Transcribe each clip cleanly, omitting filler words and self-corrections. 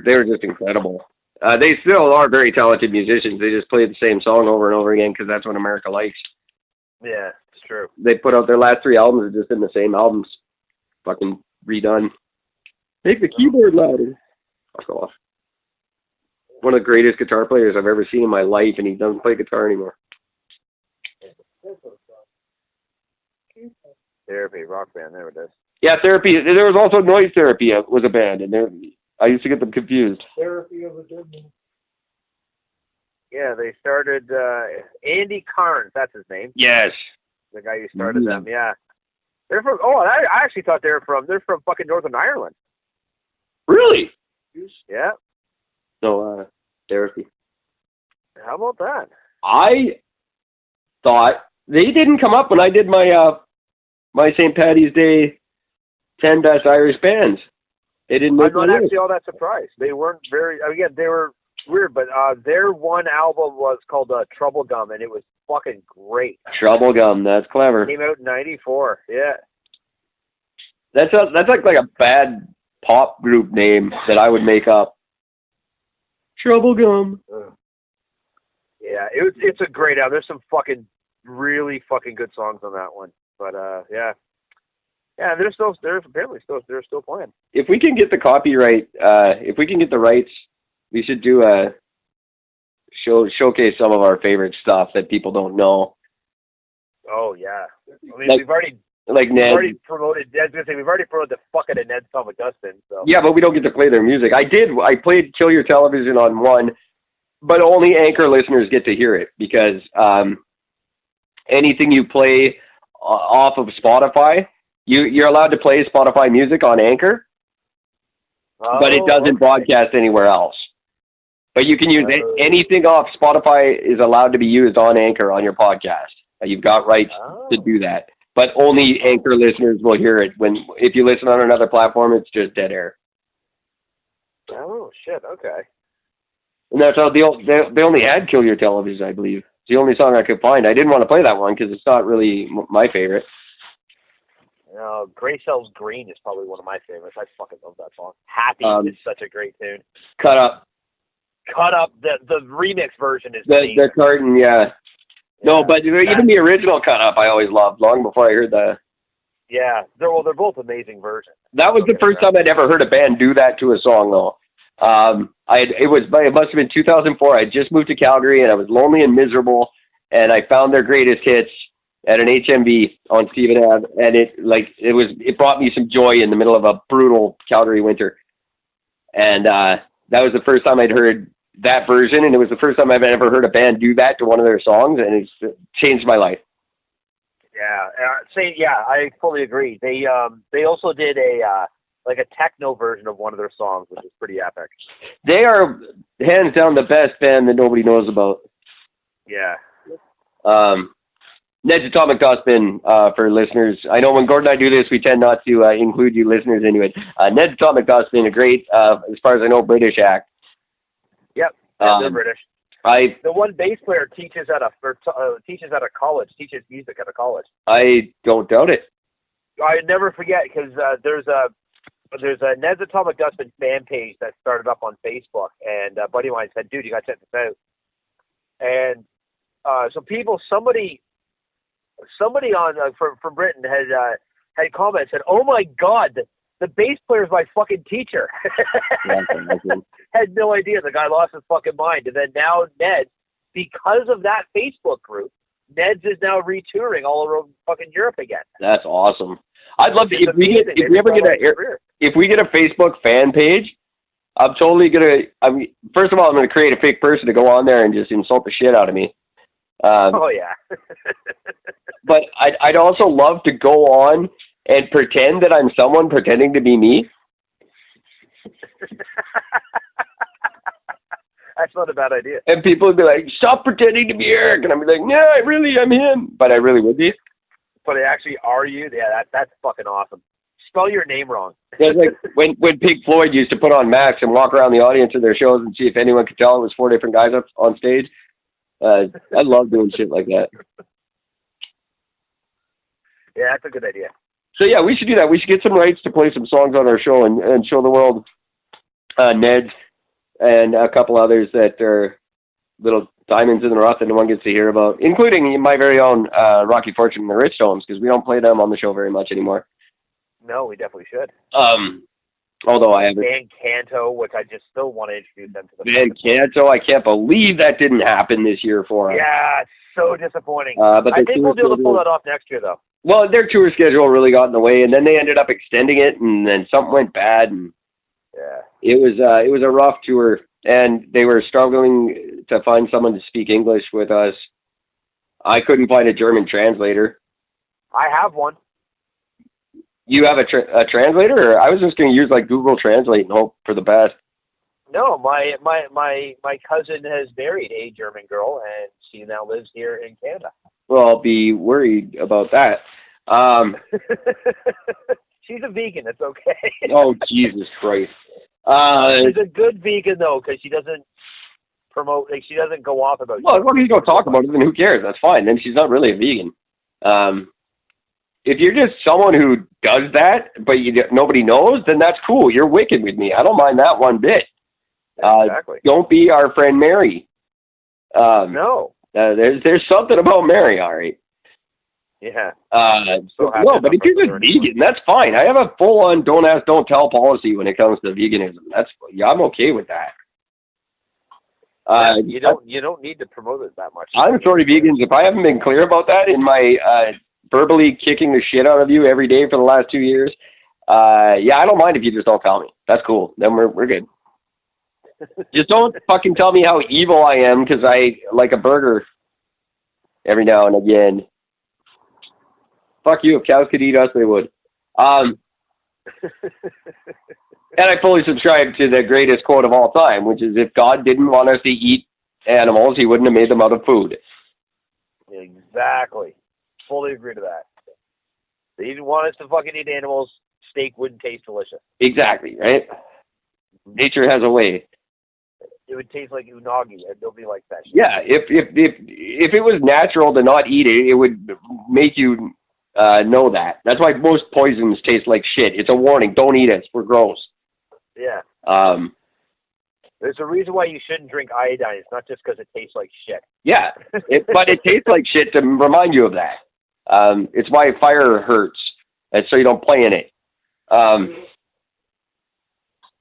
were just incredible. They still are very talented musicians. They just play the same song over and over again because that's what America likes. Yeah, it's true. They put out their last 3 albums are just in the same albums, fucking redone. Make the keyboard louder. Fuck off. One of the greatest guitar players I've ever seen in my life, and he doesn't play guitar anymore. Therapy, rock band, there it is. Yeah, Therapy. There was also Noise Therapy was a band, and I used to get them confused. Therapy of a Dead Man. Yeah, they started, Andy Carnes, that's his name. Yes. The guy who started them, yeah. They're from, I actually thought they're from fucking Northern Ireland. Really? Yeah. So, Therapy. How about that? I thought they didn't come up when I did my my St. Paddy's Day 10 Best Irish Bands. They didn't make I'm not actually all that surprised. They weren't very, again, they were weird, but their one album was called Trouble Gum, and it was fucking great. Trouble Gum, that's clever. Came out in '94, yeah. That's like a bad pop group name that I would make up. Trouble Gum. Yeah, it's a great album. There's some fucking really fucking good songs on that one. But yeah, they're still playing. If we can get the copyright, if we can get the rights, we should do a showcase some of our favorite stuff that people don't know. Oh yeah, I mean we've already promoted. I was gonna say we've already promoted the fucking Ned Tom Augustine. So yeah, but we don't get to play their music. I played Kill Your Television on one, but only Anchor listeners get to hear it because anything you play off of Spotify, you're allowed to play Spotify music on Anchor, but it doesn't broadcast anywhere else. But you can use anything off Spotify is allowed to be used on Anchor on your podcast. You've got rights to do that, but only Anchor listeners will hear it. If you listen on another platform, it's just dead air. Oh shit! Okay. And that's how they only had Kill Your Television, I believe. It's the only song I could find. I didn't want to play that one because it's not really my favorite. Gray Cells Green is probably one of my favorites. I fucking love that song. Happy is such a great tune. Cut Up. The remix version is the Carton, yeah. No, but even the original Cut Up I always loved, long before I heard the... Yeah, they're both amazing versions. That was the first time I'd ever heard a band do that to a song, though. It must have been 2004. I just moved to Calgary and I was lonely and miserable, and I found their greatest hits at an HMV on Stephen Ave, and it brought me some joy in the middle of a brutal Calgary winter. And that was the first time I'd heard that version, and it was the first time I've ever heard a band do that to one of their songs, and it's changed my life. Yeah, I fully agree. They also did a techno version of one of their songs, which is pretty epic. They are hands down the best band that nobody knows about. Yeah. Ned's Atomic Dustbin, for listeners. I know when Gord and I do this, we tend not to include you listeners into it. Ned's Atomic Dustbin, a great, as far as I know, British act. Yep, they're British. The one bass player teaches at a college, teaches music at a college. I don't doubt it. I never forget because there's a Ned's Atomic Dustbin fan page that started up on Facebook, and a buddy of mine said, "Dude, you got to check this out." And somebody on from Britain had commented, said, "Oh my God, the bass player is my fucking teacher." Had no idea. The guy lost his fucking mind. And then now Ned, because of that Facebook group, Ned's is now retouring all over fucking Europe again. That's awesome. I'd love to. If we get a Facebook fan page, I'm totally gonna. First of all, I'm gonna create a fake person to go on there and just insult the shit out of me. Oh yeah. But I'd also love to go on and pretend that I'm someone pretending to be me. That's not a bad idea. And people would be like, "Stop pretending to be Eric," and I'd be like, "No, I really am him," but I really would be. But they actually are you? Yeah, that's fucking awesome. Spell your name wrong. It's like when Pink Floyd used to put on Max and walk around the audience of their shows and see if anyone could tell it was 4 different guys up on stage. I love doing shit like that. Yeah, that's a good idea. So yeah, we should do that. We should get some rights to play some songs on our show and show the world Ned's, and a couple others that are little diamonds in the rough that no one gets to hear about, including my very own Rocky Fortune and the Rich Domes, because we don't play them on the show very much anymore. No, we definitely should. Although I haven't. Van Canto, which I just still want to introduce them to the Van Canto, I can't believe that didn't happen this year for us. Yeah, it's so disappointing. But I think we'll be able to pull that off next year, though. Well, their tour schedule really got in the way, and then they ended up extending it, and then something went bad, and yeah, it was a rough tour, and they were struggling to find someone to speak English with us. I couldn't find a German translator. I have one. You have a translator? Or I was just going to use like Google Translate and hope for the best. No, my cousin has married a German girl, and she now lives here in Canada. Well, I'll be worried about that. She's a vegan. It's okay. Oh, Jesus Christ. She's a good vegan, though, because she doesn't promote, like, she doesn't go off about. Well, if you go talk about it, then who cares? That's fine. Then she's not really a vegan. If you're just someone who does that, but nobody knows, then that's cool. You're wicked with me. I don't mind that one bit. Exactly. Don't be our friend Mary. No. There's something about Mary, all right. Yeah. No, but if you're just vegan, that's fine. I have a full-on don't ask, don't tell policy when it comes to veganism. I'm okay with that. You don't need to promote it that much. I'm sorry, vegans. If I haven't been clear about that in my verbally kicking the shit out of you every day for the last 2 years, I don't mind if you just don't tell me. That's cool. Then we're good. Just don't fucking tell me how evil I am because I like a burger every now and again. Fuck you. If cows could eat us, they would. And I fully subscribe to the greatest quote of all time, which is, if God didn't want us to eat animals, he wouldn't have made them out of food. Exactly. Fully agree to that. They didn't want us to fucking eat animals. Steak wouldn't taste delicious. Exactly, right? Nature has a way. It would taste like unagi, and nobody likes that shit. Yeah, if it was natural to not eat it, it would make you know that. That's why most poisons taste like shit. It's a warning. Don't eat it. We're gross. Yeah. There's a reason why you shouldn't drink iodine. It's not just because it tastes like shit. Yeah. But it tastes like shit to remind you of that. It's why fire hurts, and so you don't play in it.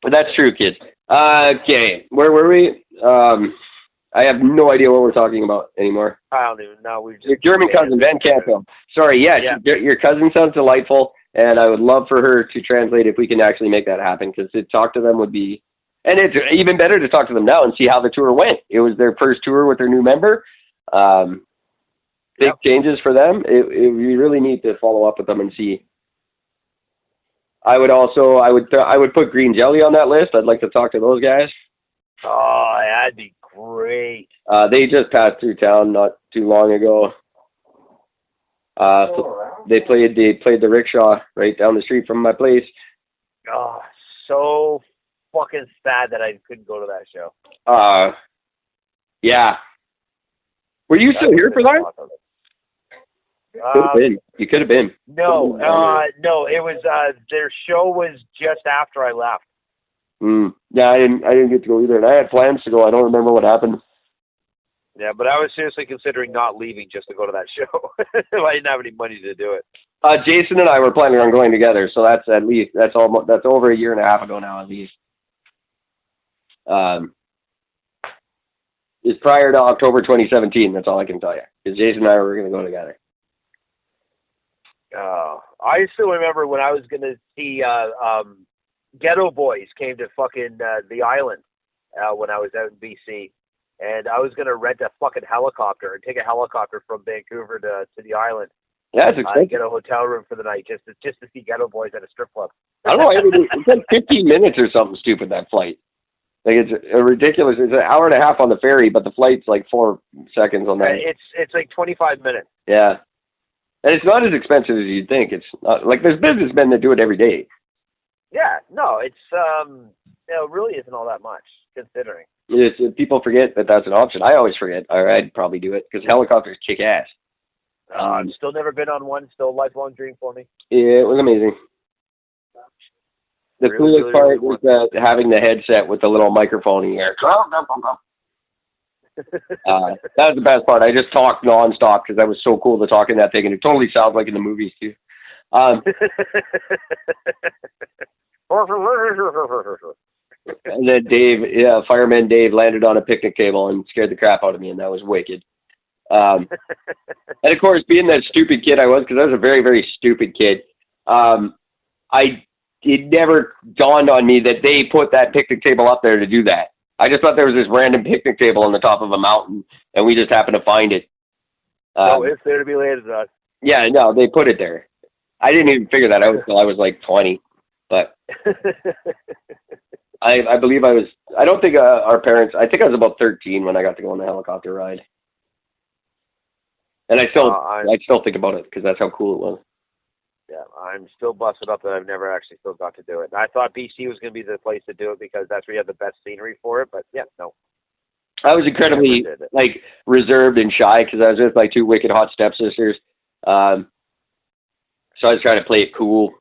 But that's true, kids. Okay, where were we? I have no idea what we're talking about anymore. I don't even know. Your German cousin, Van Canto. Sorry, yeah. Your cousin sounds delightful, and I would love for her to translate if we can actually make that happen, because to talk to them would be... And it's even better to talk to them now and see how the tour went. It was their first tour with their new member. Big changes for them. We really need to follow up with them and see. I would put Green Jelly on that list. I'd like to talk to those guys. Oh, that'd be great. They just passed through town not too long ago. They played the rickshaw right down the street from my place. Oh, so fucking sad that I couldn't go to that show. Yeah. Were you still here for that? You could have been. No, it was their show was just after I left. Yeah, I didn't get to go either, and I had plans to go. I don't remember what happened. Yeah, but I was seriously considering not leaving just to go to that show. I didn't have any money to do it. Jason and I were planning on going together, so that's over a year and a half ago now at least. It's prior to October 2017. That's all I can tell you. Because Jason and I were going to go together. I still remember when I was going to see Ghetto Boys came to fucking the island when I was out in BC. And I was going to rent a fucking helicopter and take a helicopter from Vancouver to the island. Yeah, it's expensive. Get a hotel room for the night just to see Ghetto Boys at a strip club. I don't know. It's like 15 minutes or something stupid, that flight. Like, it's ridiculous. It's an hour and a half on the ferry, but the flight's like 4 seconds on that. It's like 25 minutes. Yeah. And it's not as expensive as you'd think. It's not, like, there's businessmen that do it every day. Yeah, no, it's it really isn't all that much considering. People forget that that's an option. I always forget. I'd probably do it because helicopters kick ass. I've still never been on one. Still a lifelong dream for me. Yeah, it was amazing. The coolest part was having the headset with the little microphone in the air. That was the best part. I just talked nonstop because that was so cool to talk in that thing, and it totally sounds like in the movies too. And then fireman Dave landed on a picnic table and scared the crap out of me, and that was wicked. And of course, being that stupid kid I was, because I was a very, very stupid kid, it never dawned on me that they put that picnic table up there to do that. I just thought there was this random picnic table on the top of a mountain, and we just happened to find it. It's there to be landed on. Yeah, no, they put it there. I didn't even figure that out until I was like 20. But I believe I don't think our parents, I think I was about 13 when I got to go on the helicopter ride. And I still think about it because that's how cool it was. Yeah, I'm still busted up that I've never actually still got to do it. And I thought BC was going to be the place to do it because that's where you have the best scenery for it. But yeah, no. I was incredibly reserved and shy because I was with my two wicked hot stepsisters. So I was trying to play it cool,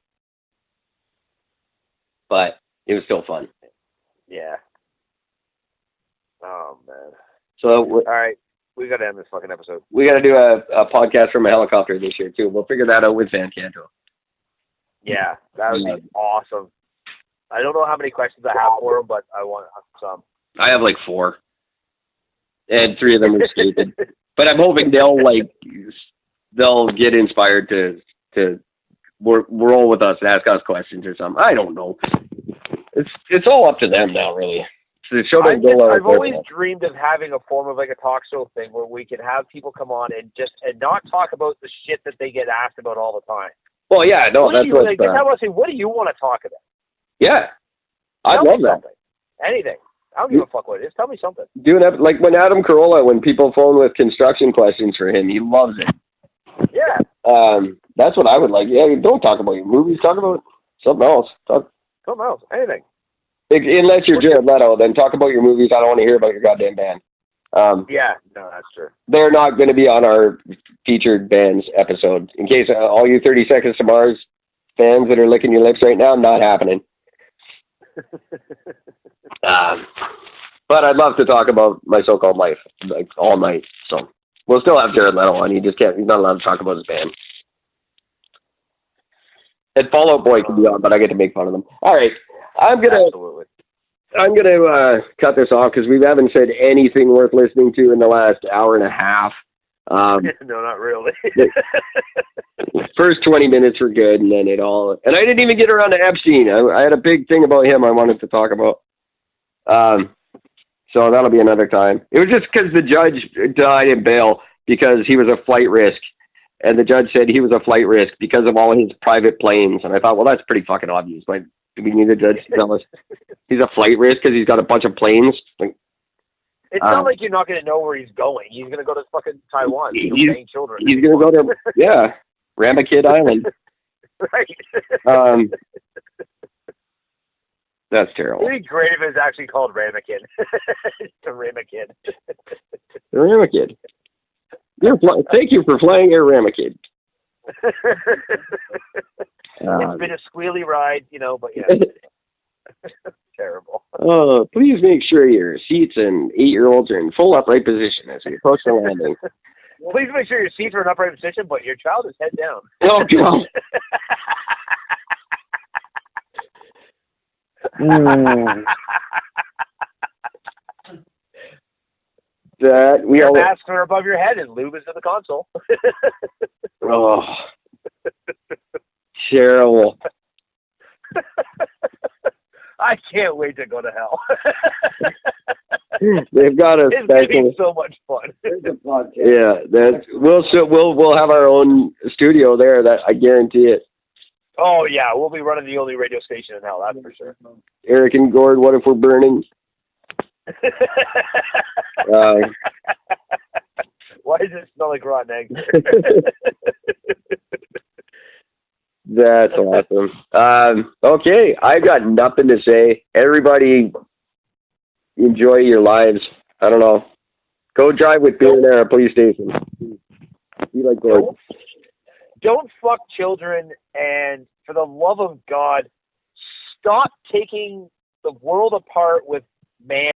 but it was still fun. Yeah. Oh man. So all right, we got to end this fucking episode. We got to do a podcast from a helicopter this year too. We'll figure that out with Van Canto. Yeah, that would be awesome. I don't know how many questions I have for him, but I want some. I have like 4, and 3 of them are stupid. But I'm hoping they'll get inspired to roll with us and ask us questions or something. I don't know. It's all up to them now, really. The show doesn't go I've always dreamed of having a form of like a talk show thing where we can have people come on and not talk about the shit that they get asked about all the time. Well, yeah, no, just have us say, what do you want to talk about? Yeah, I love that. Something. Anything. I don't give a fuck what it is. Tell me something. Doing that, like when Adam Carolla, when people phone with construction questions for him, he loves it. Yeah. That's what I would like. Yeah, don't talk about your movies. Talk about something else. Something else. Anything. Unless you're Jared Leto, then talk about your movies. I don't want to hear about your goddamn band. Yeah, no, that's true. They're not going to be on our featured bands episode. In case all you 30 Seconds to Mars fans that are licking your lips right now, not happening. But I'd love to talk about my so-called life, like all night. So we'll still have Jared Leto on. He's not allowed to talk about his band. And Fall Out Boy can be on, but I get to make fun of them. All right, I'm gonna cut this off because we haven't said anything worth listening to in the last hour and a half. No, not really. First 20 minutes were good, and then and I didn't even get around to Epstein. I had a big thing about him I wanted to talk about. So that'll be another time. It was just because the judge died in bail because he was a flight risk. And the judge said he was a flight risk because of all his private planes. And I thought, well, that's pretty fucking obvious. Like, do we need the judge to tell us he's a flight risk because he's got a bunch of planes? Like, it's not like you're not going to know where he's going. He's going to go to fucking Taiwan. He's children. He's going to go to, Ramakid Island. Right. That's terrible. It'd be great if it was actually called Ramakid. The Ramakid. The Ramakid. Thank you for flying Air Ramakid. It's been a squealy ride, but terrible. Please make sure your seats and 8-year-olds are in full upright position as we approach the landing. Please make sure your seats are in upright position, but your child is head down. Oh, God. Your masks are above your head and lube is in the console. Oh, terrible. I can't wait to go to hell. They've got a It's going to be so much fun. Yeah, we'll have our own studio there. That I guarantee it. Oh yeah, we'll be running the only radio station in hell. That's for sure. Eric and Gord, what if we're burning? Why does it smell like rotten eggs? That's awesome. Okay, I've got nothing to say. Everybody enjoy your lives. I don't know. Go drive with beer at a police station. Be like Gord. Don't fuck children, and for the love of God, stop taking the world apart with man